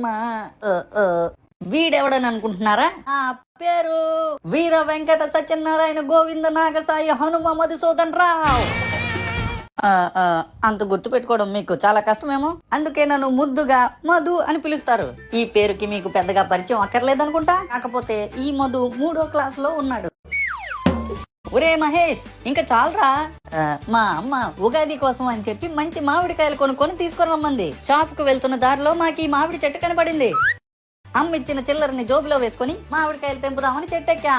కర్మ. వీడెవడని అనుకుంటున్నారా? ఆ పేరు వీర వెంకట సత్యనారాయణ గోవింద నాగసాయి హనుమ మధుసూదన్ రావు. అంత గుర్తు పెట్టుకోవడం మీకు చాలా కష్టమేమో, అందుకే నన్ను ముద్దుగా మధు అని పిలుస్తారు. ఈ పేరుకి మీకు పెద్దగా పరిచయం అక్కర్లేదనుకుంటా. కాకపోతే ఈ మధు 3వ క్లాసులో ఉన్నాడు. ఒరే మహేష్, ఇంకా చాలరా. మా అమ్మ ఉగాది కోసం అని చెప్పి మంచి మామిడికాయలు కొనుక్కొని తీసుకురమ్మంది. షాప్ కు వెళ్తున్న దారిలో మాకు ఈ మామిడి చెట్టు కనబడింది. అమ్మ ఇచ్చిన చిల్లరని జోబులో వేసుకుని మామిడికాయలు తెంపుదామని చెట్టెక్కా.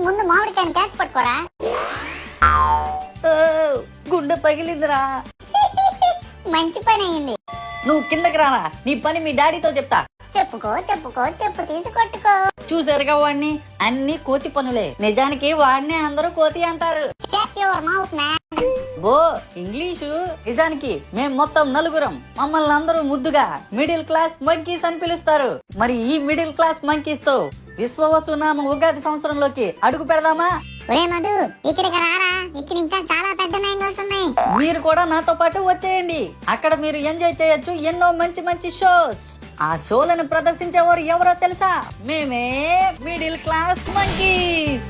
ముందు మామిడికాయని క్యాచ్ పట్టుకోరా. గుండె పగిలిందిరా. మంచి పని అయింది. నువ్వు కిందకి రారా, నీ పని మీ డాడీతో చెప్తా. చెప్పుకో చెప్పుకో, చెప్పు తీసి కొట్టుకో. చూసారుగా వాడిని, అన్ని కోతి పనులే. నిజానికి వాడినే అందరూ కోతి అంటారు. బో ఇంగ్లీషు. నిజానికి మేం మొత్తం నలుగురం. మమ్మల్ని అందరూ ముద్దుగా మిడిల్ క్లాస్ మంకీస్ అని పిలుస్తారు. మరి ఈ మిడిల్ క్లాస్ మంకీస్ తో విశ్వవసునామ ఉగాది సంవత్సరంలోకి అడుగు పెడదామా? మధు, ఇక్కడికి రారా, ఇక్కడ ఇంకా చాలా పెద్ద మ్యాంగోస్ ఉన్నాయి. మీరు కూడా నాతో పాటు వచ్చేయండి. అక్కడ మీరు ఎంజాయ్ చేయొచ్చు ఎన్నో మంచి మంచి షోస్. ఆ షోలను ప్రదర్శించేవారు ఎవరో తెలుసా? మేమే మిడిల్ క్లాస్ మంకీస్.